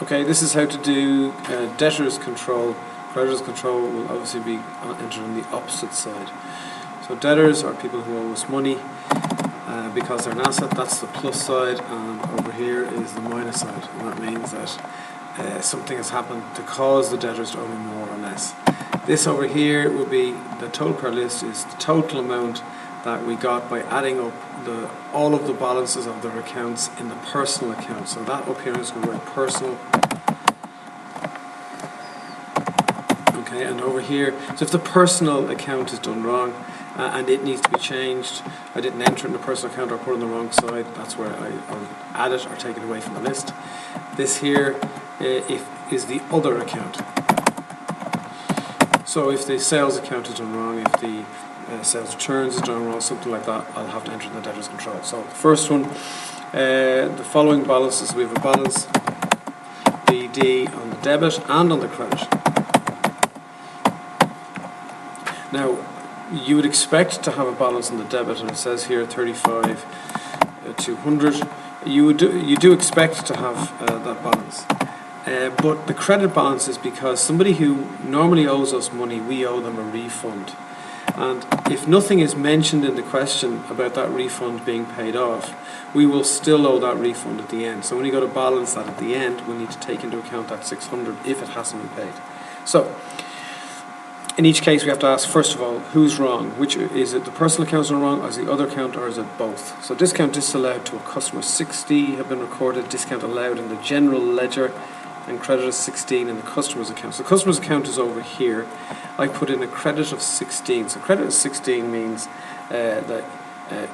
Okay, this is how to do debtors control. Creditors control will obviously be entered on the opposite side. So debtors are people who owe us money because they're an asset. That's the plus side, and over here is the minus side, and that means that something has happened to cause the debtors to owe me more or less. This over here would be the total per list is the total amount that we got by adding up all of the balances of their accounts in the personal account. So that up here is going to be personal. Okay, and over here, so if the personal account is done wrong and it needs to be changed, I didn't enter it in the personal account or put it on the wrong side, that's where I'll add it or take it away from the list. This here is the other account. So if the sales account is done wrong, if the sales returns is done wrong, something like that, I'll have to enter in the debtors control. So the first one, the following balances, we have a balance BD on the debit and on the credit. Now, you would expect to have a balance on the debit, and it says here 35 200. You do expect to have that balance. But the credit balance is because somebody who normally owes us money, we owe them a refund. And if nothing is mentioned in the question about that refund being paid off, we will still owe that refund at the end. So when you go to balance that at the end, we need to take into account that 600 if it hasn't been paid. So in each case, we have to ask, first of all, who's wrong? Which is it the personal accounts are wrong, or is the other account, or is it both? So discount disallowed to a customer 60 have been recorded, discount allowed in the general ledger, and credit of 16 in the customer's account. So the customer's account is over here. I put in a credit of 16. So credit of 16 means that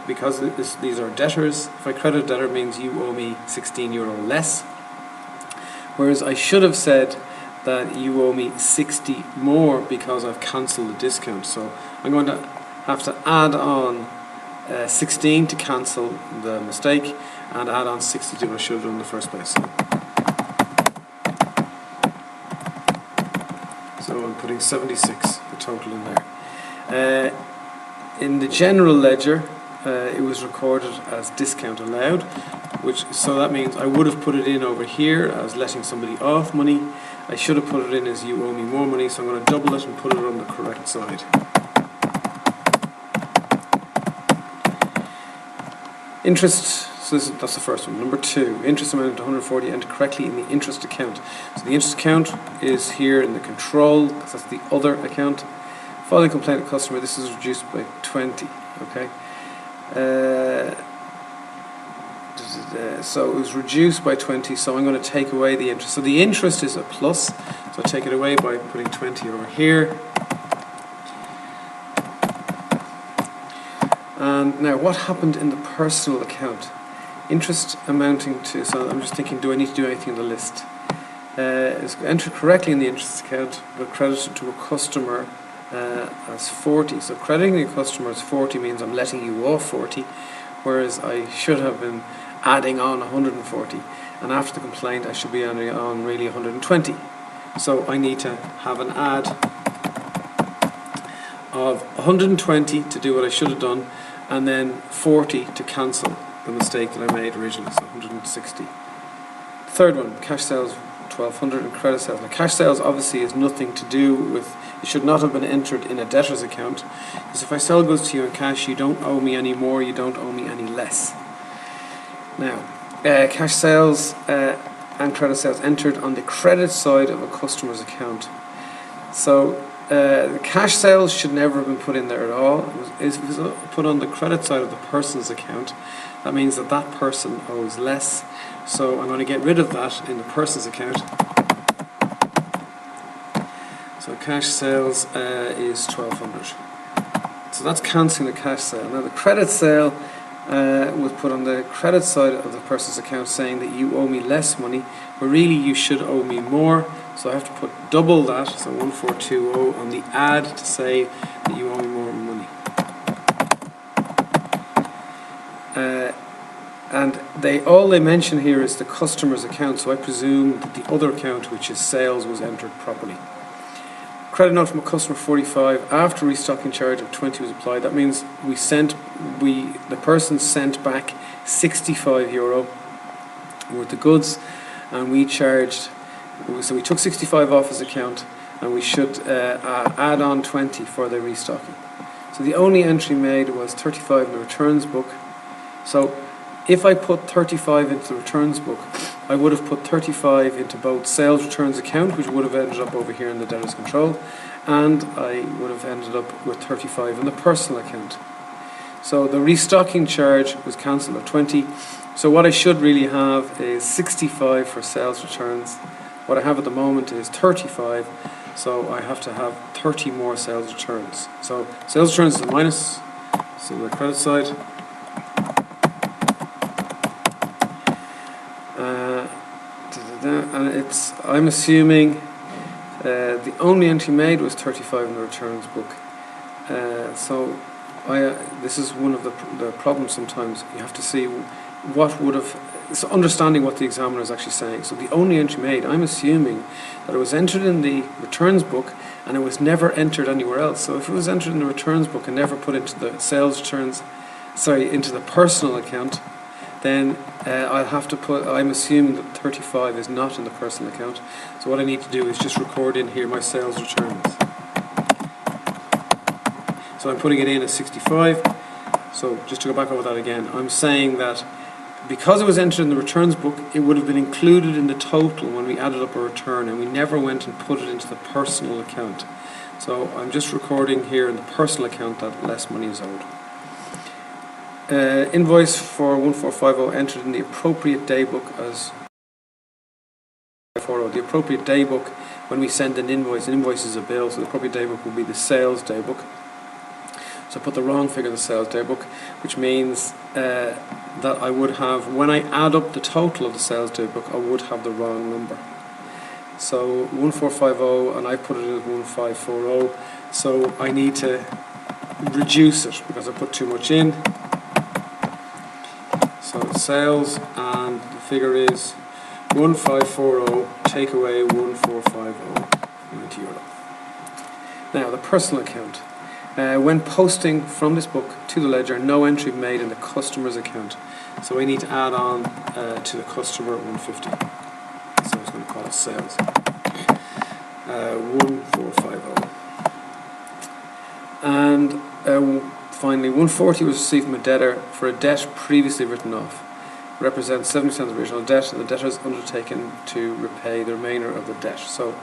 because these are debtors, if I credit a debtor, means you owe me €16 less. Whereas I should have said that you owe me 60 more because I've cancelled the discount. So I'm going to have to add on 16 to cancel the mistake, and add on 60 to what I should have done in the first place. So I'm putting 76, the total in there. In the general ledger, it was recorded as discount allowed, so that means I would have put it in over here as letting somebody off money. I should have put it in as you owe me more money, so I'm going to double it and put it on the correct side. Interest. So that's the first one. Number 2, interest amount to 140 entered correctly in the interest account. So the interest account is here in the control, because that's the other account. Following complaint of customer, this is reduced by 20. Okay. So it was reduced by 20, so I'm going to take away the interest. So the interest is a plus, so I take it away by putting 20 over here. And now what happened in the personal account? Interest amounting to, so I'm just thinking, do I need to do anything in the list? It's entered correctly in the interest account, but credited to a customer as 40. So crediting a customer as 40 means I'm letting you off 40, whereas I should have been adding on 140. And after the complaint, I should be adding on really 120. So I need to have an add of 120 to do what I should have done, and then 40 to cancel the mistake that I made originally, so 160. Third one, cash sales 1200 and credit sales. Now cash sales obviously has nothing to do with, it should not have been entered in a debtor's account, because if I sell goods to you in cash, you don't owe me any more, you don't owe me any less. Now, cash sales and credit sales entered on the credit side of a customer's account. So the cash sales should never have been put in there at all. It was put on the credit side of the person's account. That means that that person owes less. So I'm going to get rid of that in the person's account. So cash sales is 1200. So that's cancelling the cash sale. Now the credit sale was put on the credit side of the person's account, saying that you owe me less money, but really you should owe me more. So I have to put double that, so 1420 on the add to say that you owe me more money. And all they mention here is the customer's account, so I presume that the other account, which is sales, was entered properly. Credit note from a customer 45 after restocking charge of 20 was applied. That means the person sent back €65 worth of goods, and we charged So we took 65 off his account, and we should add on 20 for the restocking. So the only entry made was 35 in the returns book. So if I put 35 into the returns book, I would have put 35 into both sales returns account, which would have ended up over here in the debtors control, and I would have ended up with 35 in the personal account. So the restocking charge was cancelled at 20. So what I should really have is 65 for sales returns. What I have at the moment is 35, so I have to have 30 more sales returns. So sales returns is a minus, so the credit side. And I'm assuming the only entry made was 35 in the returns book. So this is one of the problems sometimes. You have to see what would have, so understanding what the examiner is actually saying. So the only entry made, I'm assuming that it was entered in the returns book and it was never entered anywhere else. So if it was entered in the returns book and never put into the sales returns, into the personal account, then I'll have to put, I'm assuming that 35 is not in the personal account. So what I need to do is just record in here my sales returns. So I'm putting it in as 65. So just to go back over that again, I'm saying that because it was entered in the returns book, it would have been included in the total when we added up a return, and we never went and put it into the personal account. So I'm just recording here in the personal account that less money is owed. Invoice for 1450 entered in the appropriate day book as 540. The appropriate day book, when we send an invoice is a bill, so the appropriate day book will be the sales day book. So I put the wrong figure in the sales day book, which means that I would have, when I add up the total of the sales day book, I would have the wrong number. So 1450, and I put it as 1540, so I need to reduce it because I put too much in. So sales, and the figure is 1540, take away 1450, 90 euro. Now the personal account. When posting from this book to the ledger, no entry made in the customer's account. So we need to add on to the customer 150. So I was going to call it sales. 1450. And finally, 140 was received from a debtor for a debt previously written off. Represents 70% of the original debt, and the debtor is undertaken to repay the remainder of the debt. So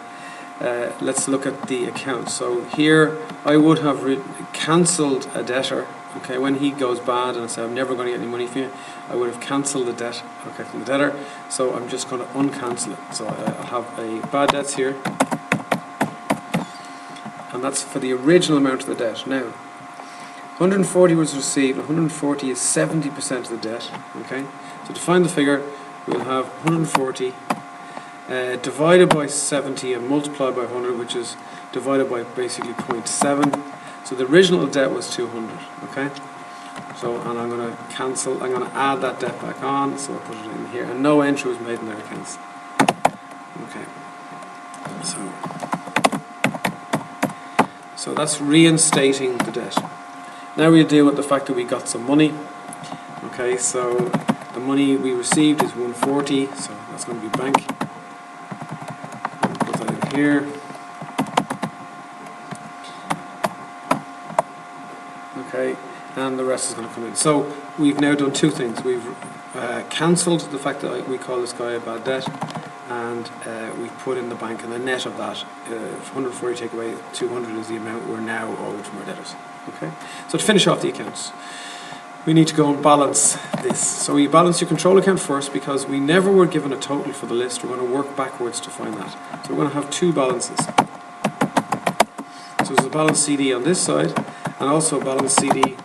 let's look at the account. So here I would have cancelled a debtor. Okay, when he goes bad and I say I'm never going to get any money from you, I would have cancelled the debt. Okay, from the debtor. So I'm just going to uncancel it. So I have a bad debts here, and that's for the original amount of the debt. Now, 140 was received. 140 is 70% of the debt. Okay, so to find the figure, we'll have 140. Divided by 70 and multiplied by 100, which is divided by basically 0.7. So the original debt was 200. Okay, so and I'm going to cancel. I'm going to add that debt back on. So I put it in here, and no entry was made in their accounts. Okay, so that's reinstating the debt. Now we'll deal with the fact that we got some money. Okay, so the money we received is 140. So that's going to be bank. Here. Okay, and the rest is going to come in. So we've now done two things. We've cancelled the fact that we call this guy a bad debt, and we've put in the bank, and the net of that, 140 take away 200 is the amount we're now owed from our debtors. Okay, so to finish off the accounts, we need to go and balance this. So you balance your control account first, because we never were given a total for the list. We're going to work backwards to find that. So we're going to have two balances. So there's a balance CD on this side, and also a balance CD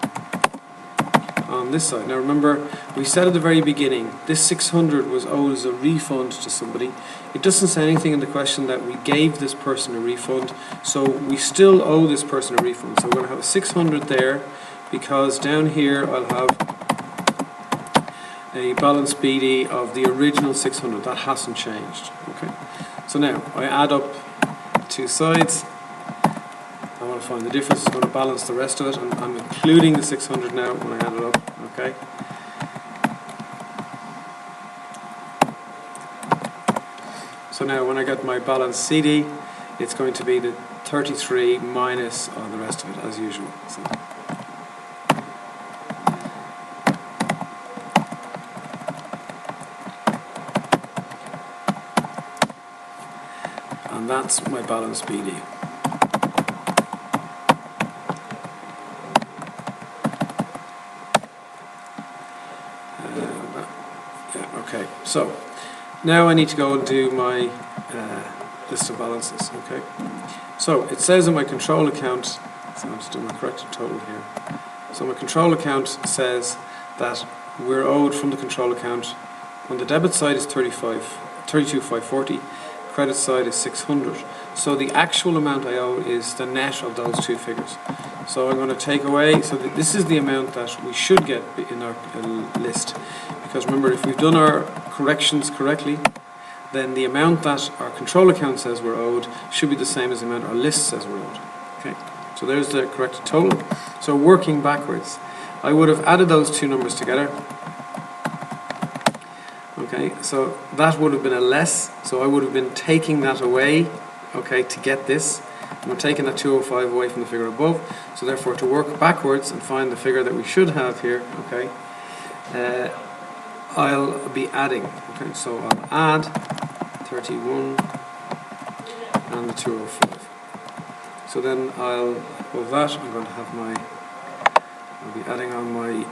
on this side. Now remember, we said at the very beginning, this 600 was owed as a refund to somebody. It doesn't say anything in the question that we gave this person a refund, so we still owe this person a refund. So we're going to have a 600 there, because down here I'll have a balance BD of the original 600. That hasn't changed. Okay, so now I add up two sides. I want to find the difference. It's going to balance the rest of it, and I'm including the 600 now when I add it up. Okay, So now when I get my balance CD, it's going to be the 33 minus all the rest of it as usual. So and that's my balance BD. Okay, so now I need to go and do my list of balances. Okay, so it says in my control account, so I'm just doing my corrected total here. So my control account says that we're owed from the control account, on the debit side is 32,540, credit side is 600. So the actual amount I owe is the net of those two figures. So I'm going to take away, so this is the amount that we should get in our list. Because remember, if we've done our corrections correctly, then the amount that our control account says we're owed should be the same as the amount our list says we're owed. Okay, so there's the corrected total. So working backwards, I would have added those two numbers together. Okay, so that would have been a less, so I would have been taking that away, okay, to get this. And we're taking that 205 away from the figure above, so therefore to work backwards and find the figure that we should have here, okay, I'll be adding, okay, so I'll add 31 and the 205. So then above that, I'm going to have I'll be adding on my,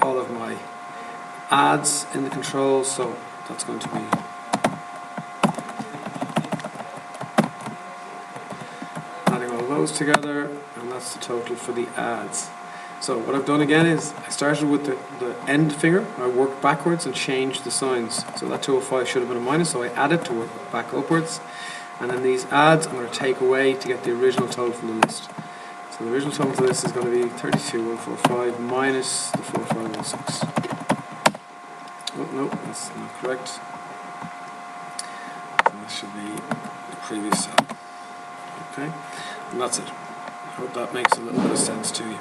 all of my adds in the controls, so that's going to be adding all those together, and that's the total for the adds. So what I've done again is I started with the end figure, I worked backwards and changed the signs. So that 205 should have been a minus, so I added to work back upwards, and then these adds I'm going to take away to get the original total from the list. So the original total for this is going to be 32,145 minus the 4516. Oh, no, that's not correct. So that should be the previous cell. Okay, and that's it. I hope that makes a little bit of sense to you.